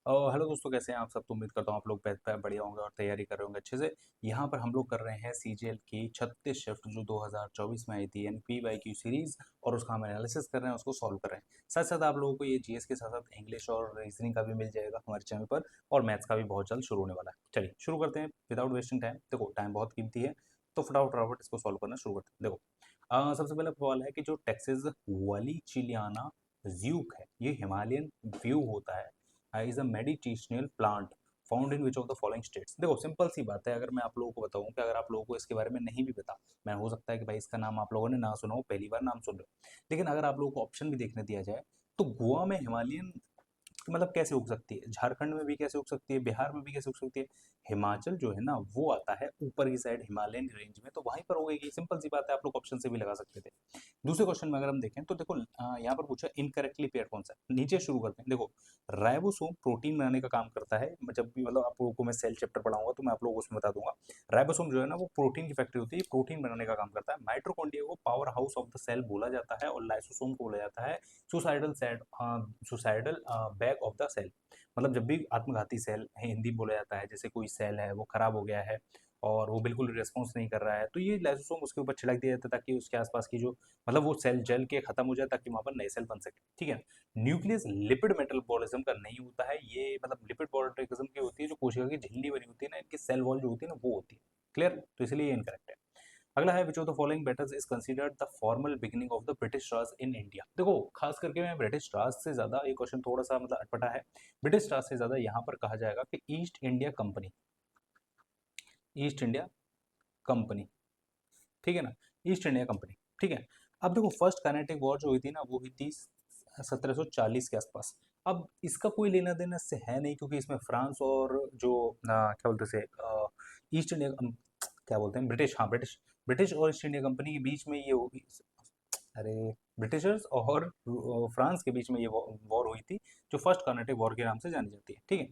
Hello दोस्तों, कैसे हैं आप सब। तो उम्मीद करता हूँ आप लोग बढ़िया होंगे और तैयारी कर रहे होंगे अच्छे से। यहाँ पर हम लोग कर रहे हैं सीजीएल की 36 शिफ्ट जो 2024 में आई थी, यानी पीवाईक्यू सीरीज। और उसका हम एनालिसिस कर रहे हैं, उसको सॉल्व कर रहे हैं। साथ साथ आप लोगों को ये जीएस के साथ साथ इंग्लिश और रीजनिंग का भी मिल जाएगा हमारे चैनल पर। और मैथ्स का भी बहुत जल्द शुरू होने वाला है। चलिए शुरू करते हैं विदाउट वेस्टिंग टाइम। देखो टाइम बहुत कीमती है, तो फटाफट इसको सॉल्व करना शुरू करते हैं। देखो सबसे पहला सवाल है कि जो टेक्सास वाली चिलियाना ज्यूक है, ये हिमालयन व्यू होता है, is a meditational plant found in which of the following states. देखो सिंपल सी बात है, अगर मैं आप लोगों को बताऊं कि अगर आप लोगों को इसके बारे में नहीं भी पता, मैं हो सकता है कि भाई इसका नाम आप लोगों ने ना सुना हो, पहली बार नाम सुन रहे हो, लेकिन अगर आप लोगों को ऑप्शन भी देखने दिया जाए तो गोवा में हिमालयन मतलब कैसे उग सकती है, झारखंड में भी कैसे उग सकती है, बिहार में भी कैसे उग सकती है, हिमाचल जो है ना वो आता है ऊपर की साइड हिमालयन रेंज में, तो वहीं पर उगेगी। सिंपल सी बात है, आप लोग ऑप्शन से भी लगा सकते थे। दूसरे क्वेश्चन में अगर हम देखें तो देखो यहाँ पर पूछा इनकरेक्टली पेयर कौन सा है। नीचे शुरू करते हैं। देखो राइबोसोम प्रोटीन बनाने का काम करता है। जब भी मतलब आप लोगों को मैं सेल चैप्टर पढ़ाऊंगा तो मैं आप लोगों को उसमें बता दूंगा। राइबोसोम जो है ना वो प्रोटीन की फैक्ट्री होती है, प्रोटीन बनाने का काम करता है। माइटोकॉन्ड्रिया को power house of the cell बोला जाता है और लाइसोसोम को बोला जाता है suicidal cell, suicidal bag of the cell. मतलब जब भी आत्मघाती सेल हिंदी बोला जाता है, जैसे कोई सेल है वो खराब हो गया है और वो बिल्कुल रिस्पॉन्स नहीं कर रहा है, तो ये लाइसोसोम उसके ऊपर छिड़क दिया जाता है ताकि उसके आसपास की जो मतलब वो सेल जल के खत्म हो जाए ताकि वहां पर नए सेल बन सके। ठीक है। न्यूक्लियस लिपिड मेटाबॉलिज्म का नहीं होता है, ये मतलब लिपिड मेटाबॉलिज्म की होती है जो कोशिका की झिल्ली बनी होती है ना, इनकी सेल वॉल जो होती है ना वो होती है। क्लियर, तो इसलिए ये इनकरेक्ट है। अगला है विच of the following battles is considered the formal beginning of the British Raj in India. देखो खास करके मैं ब्रिटिश राज से ज्यादा, ये क्वेश्चन थोड़ा सा मतलब अटपटा है। ब्रिटिश राज से ज्यादा यहाँ पर कहा जाएगा कि east India company, east India company. ठीक है ना, ईस्ट इंडिया कंपनी। ठीक है। अब देखो फर्स्ट कर्नाटिक वॉर जो हुई थी ना वो हुई थी 1740 के आसपास। अब इसका कोई लेना देना इससे है नहीं, क्योंकि इसमें फ्रांस और जो क्या बोलते से ईस्ट इंडिया क्या बोलते हैं, ब्रिटिश, हाँ ब्रिटिश, ब्रिटिश और ईस्ट इंडिया कंपनी के बीच में ये अरे ब्रिटिशर्स और फ्रांस के बीच में ये वॉर हुई थी, जो फर्स्ट कर्नाटिक वॉर के नाम से जानी जाती है। ठीक है।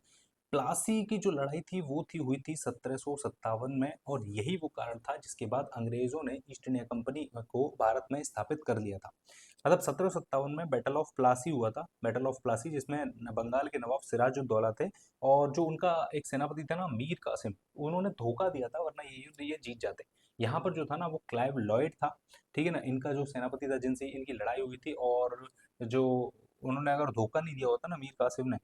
प्लासी की जो लड़ाई थी वो थी हुई थी 1757 में, और यही वो कारण था जिसके बाद अंग्रेजों ने ईस्ट इंडिया कंपनी को भारत में स्थापित कर लिया था। मतलब 1757 में बैटल ऑफ प्लासी हुआ था, बैटल ऑफ प्लासी, जिसमें बंगाल के नवाब सिराजुद्दौला थे और जो उनका एक सेनापति था ना मीर कासिम, उन्होंने धोखा दिया था, वरना ये युद्ध ये जीत जाते। यहाँ पर जो था ना वो क्लाइव लॉयड था। ठीक है ना, इनका जो सेनापति था जिनसे इनकी लड़ाई हुई थी, और जो उन्होंने अगर धोखा नहीं दिया होता ना मीर कासिम ने,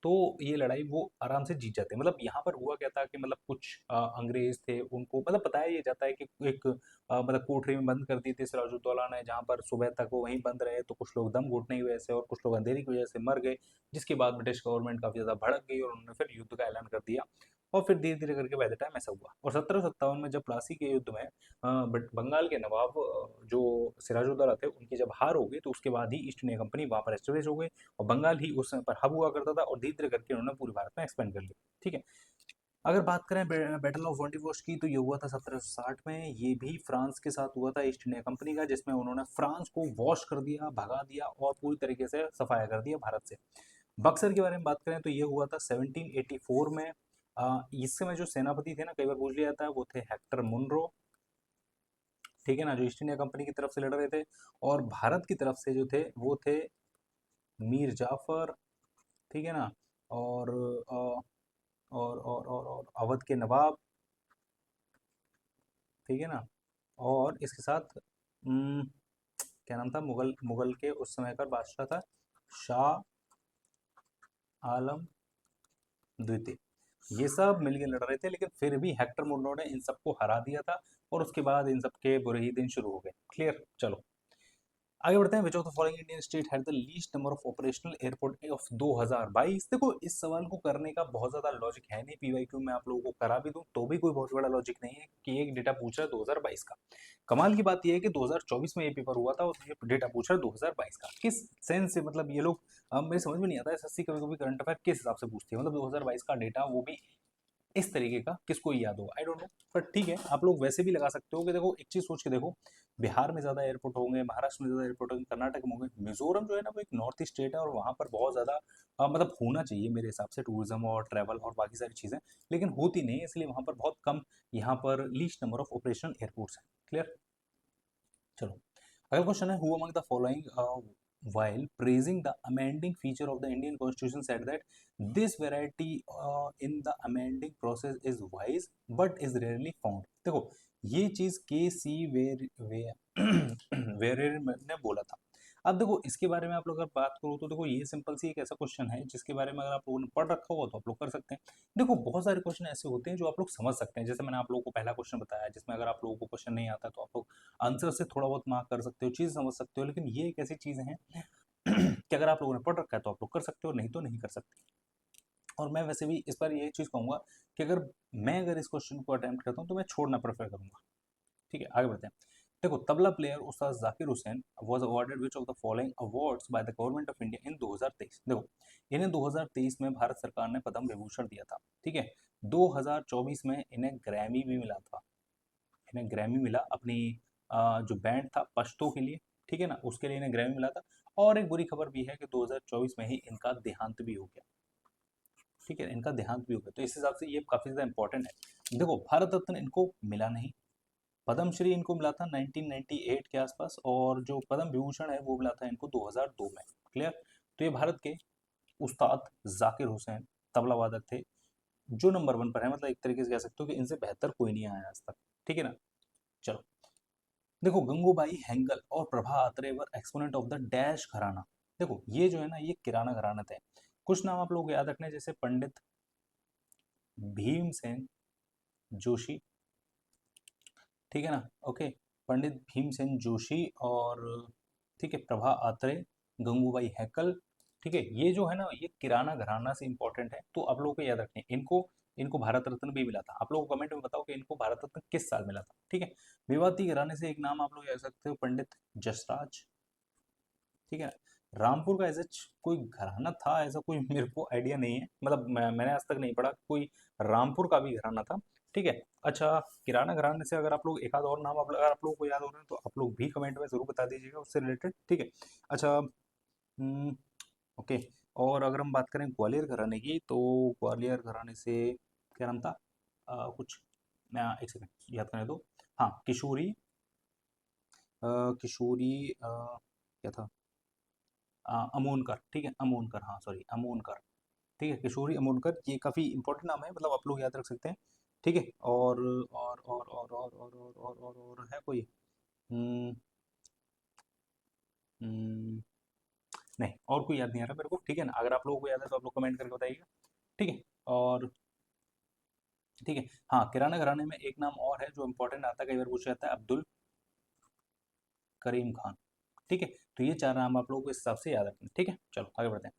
तो ये लड़ाई वो आराम से जीत जाते। मतलब यहाँ पर हुआ क्या था कि मतलब कुछ अंग्रेज थे, उनको मतलब बताया ये जाता है कि एक मतलब कोठरी में बंद कर दी थी सिराजुद्दौला ने, जहाँ पर सुबह तक वो वहीं बंद रहे, तो कुछ लोग दम घुटने की वजह से और कुछ लोग अंधेरी की वजह से मर गए। जिसके बाद ब्रिटिश गवर्नमेंट काफी ज्यादा भड़क गई और उन्होंने फिर युद्ध का ऐलान कर दिया। और फिर धीरे धीरे करके बाय द टाइम ऐसा हुआ, और 1757 में जब प्लासी के युद्ध में बंगाल के नवाब जो सिराजुद्दौला थे उनकी जब हार हो गई, तो उसके बाद ही ईस्ट इंडिया कंपनी वहां पर एस्टेब्लिश हो गई। और बंगाल ही उस समय पर हब हुआ करता था, और धीरे धीरे करके उन्होंने पूरे भारत में एक्सपेंड कर लिया। ठीक है। अगर बात करें बैटल ऑफ वोंटिवोश की, तो ये हुआ था 1760 में। ये भी फ्रांस के साथ हुआ था, ईस्ट इंडिया कंपनी का, जिसमें उन्होंने फ्रांस को वॉश कर दिया, भगा दिया और पूरी तरीके से सफाया कर दिया भारत से। बक्सर के बारे में बात करें तो ये हुआ था 1784 में। इस समय जो सेनापति थे ना, कई बार पूछ लिया जाता है, वो थे हेक्टर मुनरो। ठीक है ना, जो ईस्ट इंडिया कंपनी की तरफ से लड़ रहे थे। और भारत की तरफ से जो थे वो थे मीर जाफर। ठीक है ना। और और अवध के नवाब। ठीक है ना। और इसके साथ क्या नाम था, मुगल मुगल के उस समय का बादशाह था शाह आलम द्वितीय। ये सब मिलके लड़ रहे थे, लेकिन फिर भी हेक्टर मुंडो ने इन सबको हरा दिया था। और उसके बाद इन सबके बुरे ही दिन शुरू हो गए। क्लियर, चलो आगे बढ़ते हैं। Which of the following Indian state had the least number of operational airport of 2022। देखो इस सवाल को करने का बहुत ज्यादा लॉजिक है नहीं, पीवाईक्यू में आप लोगों को करा भी दूं तो भी कोई बहुत बड़ा लॉजिक नहीं है कि एक डेटा पूछ रहा है 2022 का। कमाल की बात यह है कि 2024 में ये पेपर हुआ था और ये डेटा पूछ रहा है 2022 का। किस सेंस से, मतलब ये लोग मेरे समझ में नहीं आता, एसएससी कभी कभी करंट अफेयर किस हिसाब से पूछती है, मतलब 2022 का डेटा, वो भी इस तरीके का, किसको ही याद होगा, आई डोंट नो। पर ठीक है, आप लोग वैसे भी लगा सकते हो कि देखो एक चीज सोच के देखो, बिहार में ज्यादा एयरपोर्ट होंगे, महाराष्ट्र में ज्यादा एयरपोर्ट होंगे, कर्नाटक में होंगे, मिजोरम जो है ना वो एक नॉर्थ ईस्ट स्टेट है और वहां पर बहुत ज्यादा मतलब होना चाहिए मेरे हिसाब से टूरिज्म और ट्रैवल और बाकी सारी चीजें, लेकिन होती नहीं है, इसलिए वहां पर बहुत कम यहाँ पर least number of operational airports है। क्लियर, चलो अगला क्वेश्चन है who among the following while praising the amending feature of the Indian Constitution said that this variety in the amending process is wise but is rarely found. देखो ये चीज के सी वेरेर ने बोला था। अब देखो इसके बारे में आप लोग अगर बात करो तो देखो ये सिंपल सी एक ऐसा क्वेश्चन है जिसके बारे में अगर आप लोगों ने पढ़ रखा होगा तो आप लोग कर सकते हैं। देखो बहुत सारे क्वेश्चन ऐसे होते हैं जो आप लोग समझ सकते हैं, जैसे मैंने आप लोगों को पहला क्वेश्चन बताया जिसमें अगर आप लोगों को क्वेश्चन नहीं आता तो आप लोग आंसर से थोड़ा बहुत मार्क कर सकते हो, चीज समझ सकते हो। लेकिन ये एक ऐसी चीज है कि अगर आप लोगों ने पढ़ रखा है तो आप लोग कर सकते हो, नहीं तो नहीं कर सकते। और मैं वैसे भी इस बार ये चीज कहूंगा कि अगर इस क्वेश्चन को अटेम्प्ट करता हूँ तो मैं छोड़ना प्रेफर करूंगा। ठीक है, आगे बढ़ते हैं। देखो tabla player Ustad Zakir Hussain was awarded which of the following awards by the government of India इन 2023। देखो इन्हें 2023 में भारत सरकार ने पद्म विभूषण दिया था। ठीक है, 2024 में इन्हें ग्रैमी भी मिला था। इन्हें ग्रैमी मिला अपनी जो बैंड था पश्तो के लिए, ठीक है ना, उसके लिए इन्हें ग्रैमी मिला था। और एक बुरी खबर भी है कि 2024 में ही इनका देहांत भी हो गया। ठीक है, इनका देहांत भी हो गया, तो इस हिसाब से ये काफी ज्यादा इंपॉर्टेंट है। देखो भारत रत्न इनको मिला नहीं, पद्मश्री इनको मिला था 1998 के आसपास, और जो पद्म विभूषण है वो मिला था इनको 2002 में। क्लियर, तो ये भारत के उस्ताद जाकिर हुसैन तबला वादक थे जो नंबर 1 पर है, मतलब एक तरीके से कह सकते हो कि इनसे बेहतर कोई नहीं आया आज तक। ठीक है ना, चलो देखो गंगूबाई हेंगल और प्रभा आत्रे वर एक्सपोनेंट ऑफ द डैश घराना। देखो ये जो है ना ये किराना घराना थे। कुछ नाम आप लोगों को याद रखने, जैसे पंडित भीमसेन जोशी, ठीक है ना, ओके, पंडित भीमसेन जोशी और ठीक है प्रभा आत्रे, गंगूबाई हैकल। ठीक है, ये जो है ना ये किराना घराना से इंपॉर्टेंट है, तो आप लोगों को याद रखना है इनको। इनको भारत रत्न भी मिला था। आप लोगों को कमेंट में बताओ कि इनको भारत रत्न किस साल मिला था। ठीक है, मेवाती घराने से एक नाम आप लोग याद सकते हो, पंडित जसराज। ठीक है, रामपुर का ऐसा कोई घराना था, ऐसा कोई मेरे को आइडिया नहीं है, मतलब मैंने आज तक नहीं पढ़ा कोई रामपुर का भी घराना था। ठीक है, अच्छा किराना घराने से अगर आप लोग एक आध और नाम अगर आप लोगों को याद हो रहे हैं तो आप लोग भी कमेंट में जरूर बता दीजिएगा उससे रिलेटेड। ठीक है, अच्छा ओके। और अगर हम बात करें ग्वालियर घराने की तो ग्वालियर घराने से क्या नाम था, कुछ मैं एक सेकंड याद करने दो। हाँ किशोरी, किशोरी क्या था, अमोनकर। ठीक है, अमोनकर, हाँ सॉरी अमोनकर। ठीक है, किशोरी अमोनकर, ये काफ़ी इंपॉर्टेंट नाम है, मतलब आप लोग याद रख सकते हैं। ठीक है, और है कोई, हम्म, हम्म, नहीं और कोई याद नहीं आ रहा मेरे को। ठीक है ना, अगर आप लोगों को याद है तो आप लोग कमेंट करके बताइएगा। ठीक है, और ठीक है, हाँ किराना घराने में एक नाम और है जो इंपॉर्टेंट आता है, कई बार पूछा जाता है, अब्दुल करीम खान। ठीक है, तो ये चार नाम आप लोगों को इस हिसाब से याद रखना। ठीक है, चलो आगे बढ़ते हैं।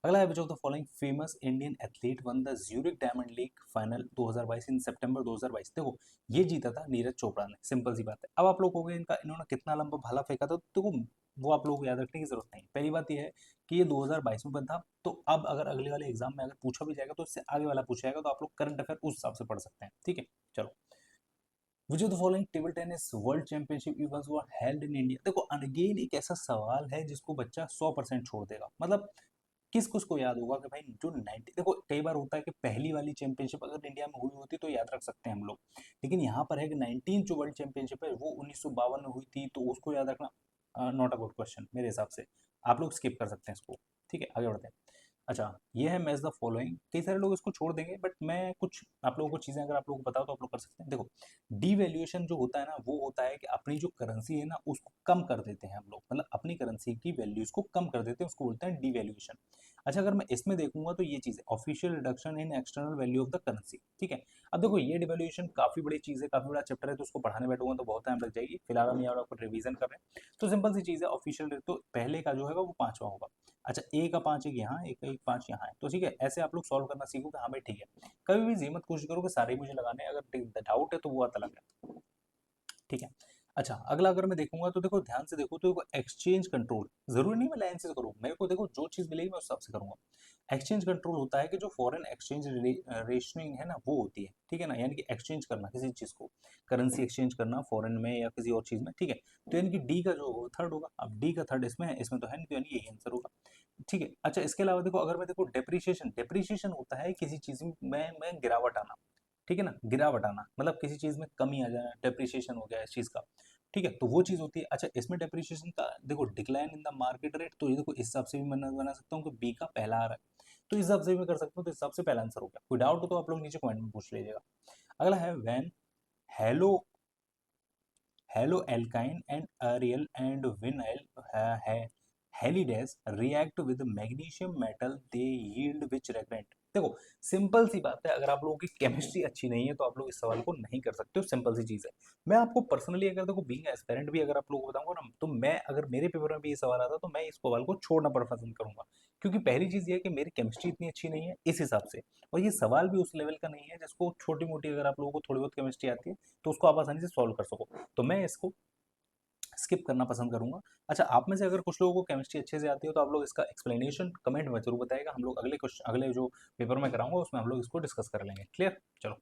अगला है, विच of the following famous Indian athlete one the Zurich diamond league final 2022 इन सितंबर 2022। देखो ये जीता था नीरज चोपड़ा ने, सिंपल सी बात है। अब आप लोग हो गए इनका, इन्होंने कितना लंबा भाला फेंका था, तो वो आप लोगों को याद रखने की जरूरत नहीं। पहली बात यह है कि ये 2022 में बना था, तो अब अगर अगले वाले एग्जाम में अगर पूछा भी जाएगा तो इससे आगे वाला पूछा जाएगा, तो आप लोग करंट अफेयर उस हिसाब से पढ़ सकते हैं। ठीक है, चलो विच of the following table tennis world championship events were held in India. देखो अगेन एक ऐसा सवाल है जिसको बच्चा 100% छोड़ देगा, मतलब किस किस को याद होगा कि भाई जो 90, देखो कई बार होता है कि पहली वाली चैंपियनशिप अगर इंडिया में हुई होती तो याद रख सकते हैं हम लोग, लेकिन यहाँ पर है कि 19 जो वर्ल्ड चैंपियनशिप है वो 1952 में हुई थी, तो उसको याद रखना नॉट अ गुड क्वेश्चन मेरे हिसाब से। आप लोग स्किप कर सकते हैं इसको। ठीक है, आगे बढ़ते हैं। अच्छा ये है मैच द फॉलोइंग, कई सारे लोग इसको छोड़ देंगे बट मैं कुछ आप लोगों को चीज़ें अगर आप लोगों को बताओ तो आप लोग कर सकते हैं। देखो डीवैल्यूएशन जो होता है ना वो होता है कि अपनी जो करेंसी है ना उसको कम कर देते हैं हम लोग, मतलब अपनी करेंसी की वैल्यूज को कम कर देते हैं, उसको बोलते हैं डीवैल्यूएशन। अच्छा अगर मैं इसमें देखूंगा तो ये चीज़ है official reduction in external value of the currency. ठीक है, अब देखो ये डिवैल्यूएशन काफी बड़ी चीज़ है, काफी बड़ा चैप्टर है, तो उसको पढ़ाने बैठूंगा तो बहुत टाइम लग जाएगी। फिलहाल हम यहाँ पर रिवीजन कर रहे हैं, तो सिंपल सी चीज़ है ऑफिशियल, तो पहले का जो है वो 5वां होगा। अच्छा ए का 5 एक यहाँ, एक का 5 यहाँ है, तो ठीक है ऐसे आप लोग सॉल्व करना सीखो कि हाँ भाई ठीक है। कभी भी जी मत कोशिश करो कि सारे ही मुझे लगाने हैं, अगर डाउट है तो वो आता लग है। ठीक है, अच्छा अगला अगर मैं देखूंगा तो देखो ध्यान से देखो, तो एक्सचेंज कंट्रोल, जरूरी नहीं मैं लाइन से करूँ, मेरे को देखो जो चीज मिलेगी मैं उस हिसाब से करूंगा। एक्सचेंज कंट्रोल होता है कि जो फॉरेन एक्सचेंज रेशनिंग है ना वो होती है। ठीक है ना, यानी कि एक्सचेंज करना किसी चीज को, करेंसी एक्सचेंज करना फॉरेन में या किसी और चीज में। ठीक है, तो यानी कि डी का जो थर्ड होगा, अब डी का थर्ड इसमें है, इसमें तो है नहीं, तो यानी यही आंसर होगा। ठीक है, अच्छा इसके अलावा देखो अगर मैं देखो डेप्रिसिएशन, डेप्रिसिएशन होता है किसी चीज में गिरावट आना। ठीक है ना, गिरावट आना मतलब किसी चीज में कमी आ जाए, डेप्रिसिएशन हो गया इस चीज का। ठीक है, तो वो चीज़ होती है। अच्छा, इसमें डेप्रिसिएशन का देखो decline in the market rate, तो ये देखो इस हिसाब से भी मैं बना सकता हूँ कि बी का पहला आ रहा है, तो इस हिसाब से भी मैं कर सकता हूँ, तो इस हिसाब से पहला आंसर हो गया। कोई डाउट हो तो आप लोग नीचे कमेंट में पूछ लीजिएगा। अगला है when halo halo alkyne and aryl and vinyl halides react with magnesium metal they yield which reagent. देखो सिंपल सी बात है, अगर आप लोगों की केमिस्ट्री अच्छी नहीं है तो आप लोग इस सवाल को नहीं कर सकते हो, सिंपल सी चीज़ है। मैं आपको पर्सनली अगर देखो बीइंग एस्पिरेंट भी अगर आप लोगों को बताऊंगा ना, तो मैं अगर मेरे पेपर में भी ये सवाल आता तो मैं इस सवाल को छोड़ना पसंद करूंगा, क्योंकि पहली चीज़ ये है कि मेरी केमिस्ट्री इतनी अच्छी नहीं है इस हिसाब से, और ये सवाल भी उस लेवल का नहीं है जिसको छोटी मोटी अगर आप लोगों को थोड़ी बहुत केमिस्ट्री आती है तो उसको आप आसानी से सॉल्व कर सको, तो मैं इसको स्किप करना पसंद करूंगा। अच्छा, आप में से अगर कुछ लोगों को केमिस्ट्री अच्छे से आती है तो आप लोग इसका एक्सप्लेनेशन कमेंट में जरूर बताएगा, हम लोग अगले क्वेश्चन अगले जो पेपर में कराऊंगा उसमें हम लोग इसको डिस्कस कर लेंगे। क्लियर, चलो।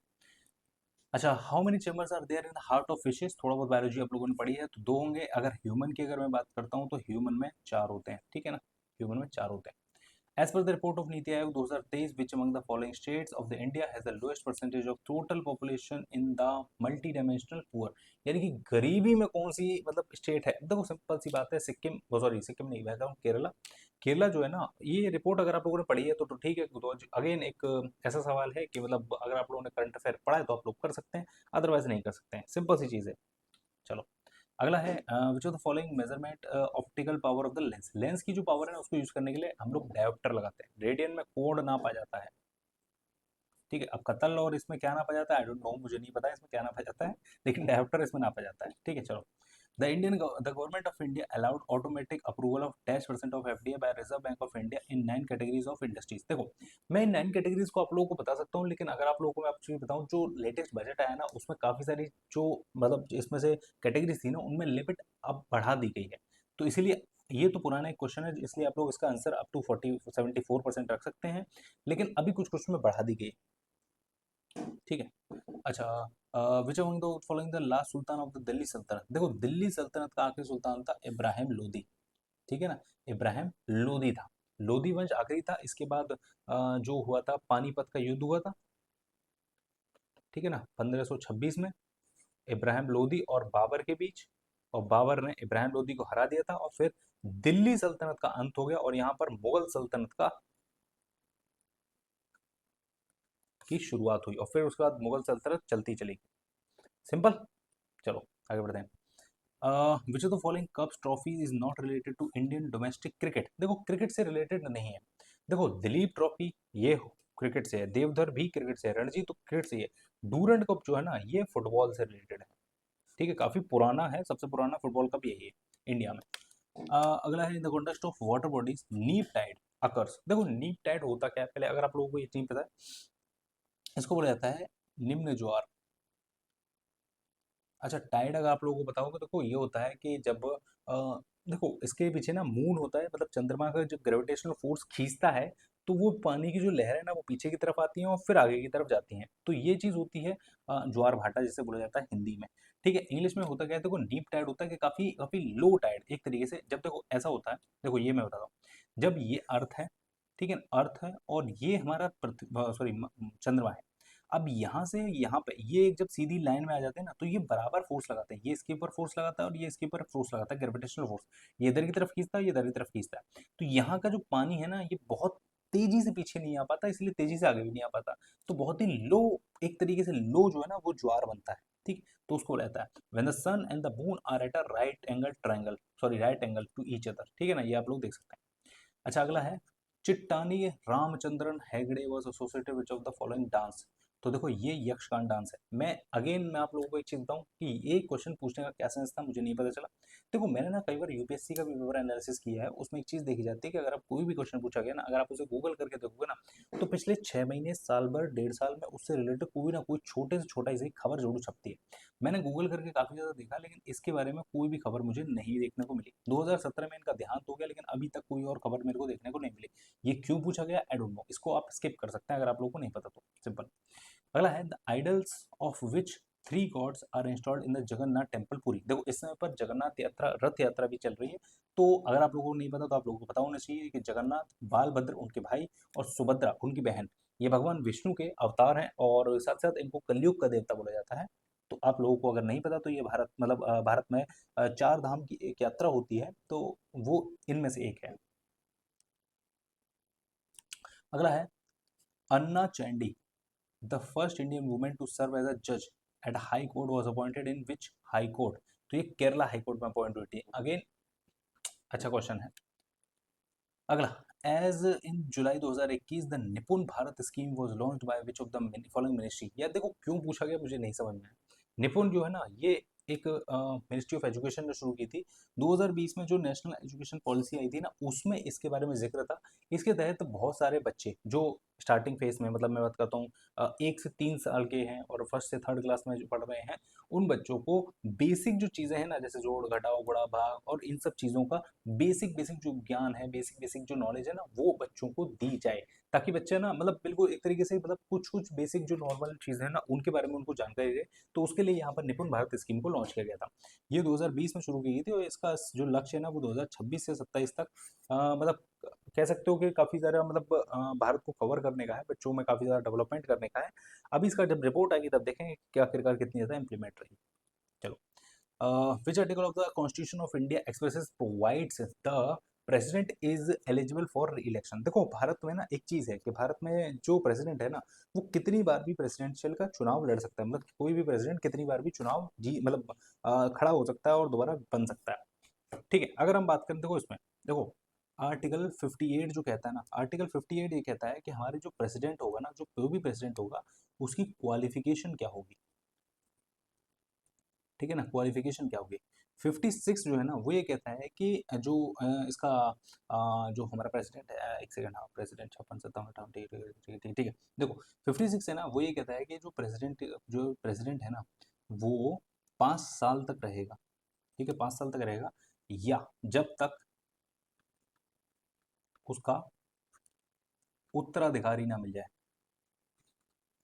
अच्छा, how many chambers are there in the heart of fishes, थोड़ा बहुत बायोलॉजी आप लोगों ने पढ़ी है तो दो होंगे। अगर ह्यूमन की अगर मैं बात करता हूँ तो ह्यूमन में चार होते हैं, ठीक है ना, ह्यूमन में चार होते हैं। As per the report of NITI Aayog 2023, which among the following states of the India has the lowest percentage of total population in the multi-dimensional poor, यानी कि गरीबी में कौन सी मतलब स्टेट है। देखो सिंपल सी बात है, सिक्किम, सॉरी सिक्किम नहीं, मैं कहूँ केरला। केरला जो है ना, ये रिपोर्ट अगर आप लोगों ने पढ़ी है तो ठीक है, तो अगेन एक ऐसा सवाल है कि मतलब अगर आप लोगों ने करंट अफेयर पढ़ा है तो आप लोग कर सकते हैं, अदरवाइज नहीं कर सकते हैं, सिंपल सी चीज़ है। चलो, अगला है विच of the following measurement optical power of the lens, lens की जो पावर है ना उसको यूज करने के लिए हम लोग डायोप्टर लगाते हैं, रेडियन में कोण नापा जाता है, ठीक है। अब कतल और इसमें क्या नापा जाता है, आई डोंट नो, मुझे नहीं पता इसमें क्या नापा जाता है, लेकिन डायोप्टर इसमें नापा जाता है, ठीक है। चलो, the government of India allowed automatic approval of 10% of FDA by Reserve Bank of India in 9 categories of industries. देखो मैं इन 9 कैटेगरीज को आप लोगों को बता सकता हूँ, लेकिन अगर आप लोगों को मैं आपको बताऊँ जो लेटेस्ट बजट आया ना उसमें काफी सारी जो मतलब इसमें से कैटेगरीज थी ना उनमें लिमिट अब बढ़ा दी गई है, तो इसीलिए ये तो पुराना एक क्वेश्चन है, इसलिए आप लोग इसका आंसर अप टू 74% रख सकते हैं, लेकिन अभी कुछ क्वेश्चन में बढ़ा दी गई, ठीक है। अच्छा, which among the following the last Sultan of the Delhi सल्तनत, देखो दिल्ली सल्तनत का आखिरी सुल्तान था इब्राहिम लोदी, ठीक है ना, इब्राहिम लोदी था, लोदी वंश आखिरी था। इसके बाद जो हुआ था पानीपत का युद्ध हुआ था, ठीक है ना, 1526 में इब्राहिम लोदी और बाबर के बीच, और बाबर ने इब्राहिम लोदी को हरा दिया था, और फिर दिल्ली सल्तनत का अंत हो गया और यहाँ पर मुगल सल्तनत का की शुरुआत हुई, और फिर उसके बाद मुगल सल्तनत चलती चली गई, सिंपल। चलो आगे बढ़ते हैं। Which of the following cups trophy is not related to Indian domestic cricket, देखो क्रिकेट से रिलेटेड नहीं है। देखो दिलीप ट्रॉफी ये क्रिकेट से है, देवधर भी क्रिकेट से है, रणजी तो क्रिकेट से ही है, डूरंड कप जो है ना ये फुटबॉल से रिलेटेड है, ठीक है, काफी पुराना है, सबसे पुराना फुटबॉल कप यही है इंडिया में। अगला है in the context of water bodies नीप टाइड अकर्स, देखो नीप टाइड होता क्या है, पहले अगर आप लोगों को ये नहीं पता है, इसको बोला जाता है निम्न ज्वार। अच्छा, टाइड अगर आप लोगों को पता होगा तो देखो ये होता है कि जब देखो इसके पीछे ना मून होता है, मतलब चंद्रमा का जब ग्रेविटेशनल फोर्स खींचता है तो वो पानी की जो लहर है ना वो पीछे की तरफ आती हैं और फिर आगे की तरफ जाती हैं, तो ये चीज़ होती है ज्वार भाटा जिसे बोला जाता है हिंदी में, ठीक है। इंग्लिश में होता क्या है, देखो डीप टाइड होता है कि काफ़ी काफ़ी लो टाइड एक तरीके से, जब देखो ऐसा होता है, देखो ये मैं बताता हूँ, जब ये अर्थ है, ठीक है, अर्थ है और ये हमारा सॉरी चंद्रमा है, अब यहाँ से यहाँ पे ये जब सीधी लाइन में आ जाते हैं ना तो ये बराबर फोर्स लगाते हैं, ये इसके ऊपर फोर्स लगाता है और ये इसके ऊपर फोर्स लगाता है, ग्रेविटेशनल फोर्स, ये इधर की तरफ खींचता है, ये इधर की तरफ खींचता है, तो यहाँ का जो पानी है ना ये बहुत तेजी से पीछे नहीं आ पाता, इसलिए तेजी से आगे भी नहीं आ पाता, तो बहुत ही लो, एक तरीके से लो जो है ना वो ज्वार बनता है, ठीक, तो उसको रहता है when the sun and the moon are at a right angle triangle, sorry right angle to each other, ठीक है ना, ये आप लोग देख सकते हैं। अच्छा, अगला है Chittani Ramachandran Hegde was associated which of the following dance, तो देखो ये यक्षगान डांस है। मैं आप लोगों को एक चीज बताऊं कि ये क्वेश्चन पूछने का क्या सेंस था मुझे नहीं पता चला। देखो मैंने ना कई बार यूपीएससी का भी पेपर एनालिसिस किया है, उसमें एक चीज देखी जाती है कि अगर आप कोई भी क्वेश्चन पूछा गया ना, अगर आप उसे गूगल करके देखोगे ना तो पिछले 6 महीने, साल भर, 1.5 साल में उससे रिलेटेड कोई ना कोई छोटे से छोटा ही खबर जरूर छपती है। मैंने गूगल करके काफी ज्यादा देखा, लेकिन इसके बारे में कोई भी खबर मुझे नहीं देखने को मिली। 2017 में इनका देहांत हो गया, लेकिन अभी तक कोई और खबर मेरे को देखने को नहीं मिली। ये क्यों पूछा गया आई डोंट नो, इसको आप स्किप कर सकते हैं अगर आप लोगों को नहीं पता तो, सिंपल। अगला है the idols of which three gods are installed in the Jagannath temple Puri, देखो इस समय पर जगन्नाथ यात्रा, रथ यात्रा भी चल रही है, तो अगर आप लोगों को नहीं पता तो आप लोगों को पता होना चाहिए कि जगन्नाथ बालभद्र उनके भाई और सुभद्रा उनकी बहन, ये भगवान विष्णु के अवतार हैं और साथ साथ इनको कलयुग का देवता बोला जाता है, तो आप लोगों को अगर नहीं पता तो ये भारत मतलब भारत में 4 धाम की एक यात्रा होती है, तो वो इनमें से एक है। अगला है Anna Chandy, the first Indian women to serve as a जज at high court was appointed in which high court. तो ये केरला हाई कोर्ट में अपॉइंट हुई थी। अगेन अच्छा क्वेश्चन है। अगला, एज इन जुलाई 2021 द निपुण Bharat scheme was launched by which of the following ministry. यार देखो क्यों पूछा गया मुझे नहीं समझ में आया। निपुण जो है ना, ये एक मिनिस्ट्री ऑफ एजुकेशन ने शुरू की थी। 2020 में जो नेशनल एजुकेशन पॉलिसी आई थी ना, उसमें इसके बारे में जिक्र था। इसके तहत बहुत सारे बच्चे जो स्टार्टिंग फेज में, मतलब मैं बात करता हूँ 1 से 3 साल के हैं और फर्स्ट से थर्ड क्लास में जो पढ़ रहे हैं, उन बच्चों को बेसिक जो चीज़ें हैं ना, जैसे जोड़ घटाओ गुणा भाग और इन सब चीज़ों का बेसिक बेसिक जो ज्ञान है, बेसिक बेसिक जो नॉलेज है ना, वो बच्चों को दी जाए, ताकि बच्चे ना मतलब बिल्कुल एक तरीके से मतलब कुछ कुछ बेसिक जो नॉर्मल चीज़ें हैं ना, उनके बारे में उनको जानकारी दे। तो उसके लिए यहाँ पर निपुण भारत स्कीम को लॉन्च किया गया था। ये 2020 में शुरू की गई थी और इसका जो लक्ष्य है ना, वो 2026 से 27 तक मतलब कह सकते हो कि काफ़ी ज़्यादा मतलब भारत को कवर करने का है, बच्चों में काफ़ी ज़्यादा डेवलपमेंट करने का है। अभी इसका जब रिपोर्ट आएगी तब देखेंगे कि आखिरकार कितनी ज़्यादा इंप्लीमेंट रही। चलो, which article of the Constitution of India expresses provides the president is eligible for election. देखो भारत में ना एक चीज है कि भारत में जो प्रेसिडेंट है ना, वो कितनी बार भी प्रेसिडेंशियल का चुनाव लड़ सकता है। मतलब कोई भी प्रेसिडेंट कितनी बार भी चुनाव जी मतलब खड़ा हो सकता है और दोबारा बन सकता है। ठीक है, अगर हम बात करें देखो इसमें, देखो आर्टिकल 58 जो कहता है ना, आर्टिकल 58 ये कहता है कि हमारे जो प्रेसिडेंट होगा ना, जो कोई भी प्रेसिडेंट होगा, उसकी क्वालिफिकेशन क्या होगी। ठीक है ना, क्वालिफिकेशन क्या होगी। 56 जो है ना, वो ये कहता है कि जो इसका जो हमारा प्रेसिडेंट है, एक सेकंड, हाँ प्रेसिडेंट 56 57 ठीक है ठीक है ठीक है ठीक है। देखो 56 है ना, वो ये कहता है कि जो प्रेसिडेंट है ना, वो 5 साल तक रहेगा। ठीक है, 5 साल तक रहेगा, या जब तक उसका उत्तराधिकारी ना मिल जाए।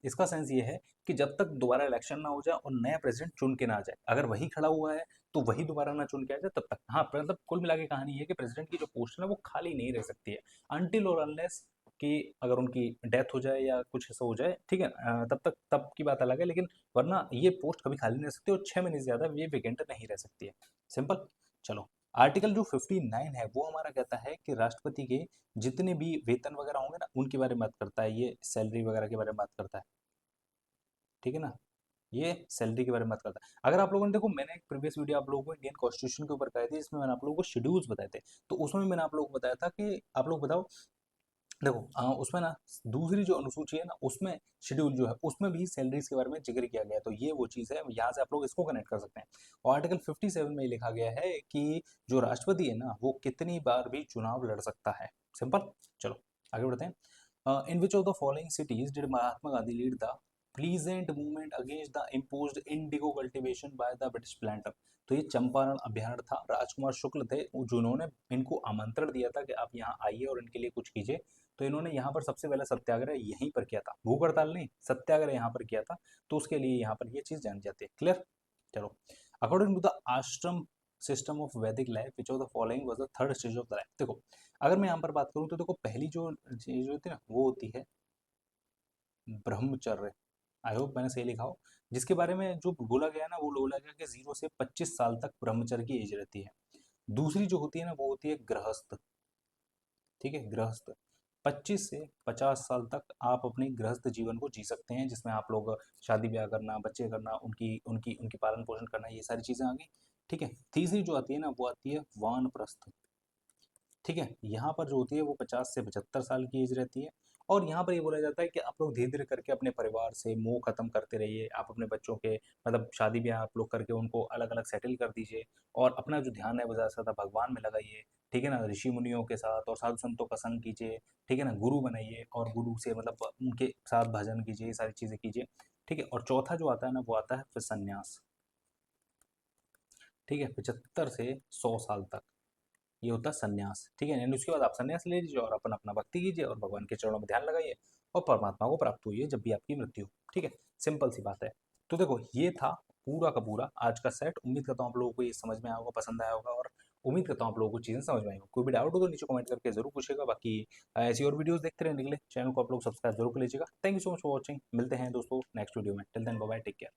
इसका सेंस ये है कि जब तक दोबारा इलेक्शन ना हो जाए और नया प्रेसिडेंट चुन के ना आ जाए, अगर वही खड़ा हुआ है तो वही दोबारा ना चुन के आ जाए तब तक। हाँ मतलब कुल मिला के कहानी ये है कि प्रेसिडेंट की जो पोस्ट है ना, वो खाली नहीं रह सकती है अनटिल और अनलेस कि अगर उनकी डेथ हो जाए या कुछ ऐसा हो जाए। ठीक है, तब तक तब की बात अलग है, लेकिन वरना ये पोस्ट कभी खाली नहीं रह सकती और 6 महीने से ज्यादा ये वेकेंट नहीं रह सकती है। सिंपल। चलो, आर्टिकल जो 59 है वो हमारा कहता है कि राष्ट्रपति के जितने भी वेतन वगैरह होंगे ना, उनके बारे में बात करता है, ये सैलरी वगैरह के बारे में बात करता है। ठीक है ना, ये सैलरी के बारे में बात करता है। अगर आप लोगों ने देखो, मैंने एक प्रीवियस वीडियो आप लोगों को इंडियन कॉन्स्टिट्यूशन के ऊपर कराई थी, जिसमें मैंने आप लोगों को शेड्यूल्स बताए थे। तो उसमें मैंने आप लोगों को बताया था कि आप लोग बताओ, देखो उसमें ना दूसरी जो अनुसूची है ना, उसमें शेड्यूल जो है उसमें भी सैलरीज के बारे में जिक्र किया गया है। तो ये वो चीज़ है, यहाँ से आप लोग इसको कनेक्ट कर सकते हैं। और आर्टिकल 57 में ये लिखा गया है कि जो राष्ट्रपति है ना, वो कितनी बार भी चुनाव लड़ सकता है। सिंपल। चलो आगे बढ़ते हैं। In which of the following cities did Mahatma Gandhi lead the pleasant movement against the imposed indigo cultivation by the British planter. तो ये चंपारण अभियान था, राजकुमार शुक्ल थे जिन्होंने इनको आमंत्रण दिया था कि आप यहाँ आइए और इनके लिए कुछ कीजिए। तो इन्होंने यहाँ पर सबसे पहला सत्याग्रह यहीं पर किया था, भूख हड़ताल नहीं, सत्याग्रह यहाँ पर किया था। तो उसके लिए यहाँ पर ये चीज जानी जाती है। क्लियर। चलो, अकॉर्डिंग टू द आश्रम सिस्टम ऑफ वैदिक life which of the following was the third stage of the life. देखो अगर मैं यहाँ पर बात करूँ तो देखो पहली जो चीज होती है ना, वो होती है ब्रह्मचर्य। आई होप मैंने सही लिखा हो। जिसके बारे में जो बोला गया ना, वो बोला गया कि 0 से 25 साल तक ब्रह्मचर्य की एज रहती है। दूसरी जो होती है ना, वो होती है गृहस्थ। ठीक है, गृहस्थ। 25 से 50 साल तक आप अपने गृहस्थ जीवन को जी सकते हैं, जिसमें आप लोग शादी ब्याह करना, बच्चे करना, उनकी उनकी उनकी पालन पोषण करना, ये सारी चीजें आ गई। ठीक है, तीसरी जो आती है ना, वो आती है वानप्रस्थ। ठीक है, यहाँ पर जो होती है वो 50 से 75 साल की एज रहती है। और यहाँ पर ये बोला जाता है कि आप लोग धीरे धीरे करके अपने परिवार से मोह खत्म करते रहिए। आप अपने बच्चों के मतलब शादी ब्याह आप लोग करके उनको अलग अलग सेटल कर दीजिए, और अपना जो ध्यान है वो ज़्यादा से ज़्यादा भगवान में लगाइए। ठीक है ना, ऋषि मुनियों के साथ और साधु संतों का संग कीजिए। ठीक है ना, गुरु बनाइए और गुरु से मतलब उनके साथ भजन कीजिए, ये सारी चीज़ें कीजिए। ठीक है, और चौथा जो आता है ना, वो आता है फिर संन्यास। ठीक है, 75 से 100 साल तक ये होता है संन्यास। ठीक है, यानी उसके बाद आप संन्यास ले लीजिए और अपन अपना भक्ति कीजिए और भगवान के चरणों में ध्यान लगाइए और परमात्मा को प्राप्त होइए जब भी आपकी मृत्यु हो। ठीक है, सिंपल सी बात है। तो देखो ये था पूरा का पूरा आज का सेट। उम्मीद करता हूँ आप लोगों को ये समझ में आया होगा, पसंद आया होगा, और उम्मीद करता हूँ आप लोगों को चीज़ें समझ में आई होगी। कोई भी डाउट हो तो नीचे कमेंट करके जरूर पूछेगा। बाकी ऐसी और वीडियोस देखते रहने के लिए चैनल को आप लोग सब्सक्राइब जरूर कर लीजिएगा। Thank you so much for watching. मिलते हैं दोस्तों नेक्स्ट वीडियो में। Till then bye bye, take care.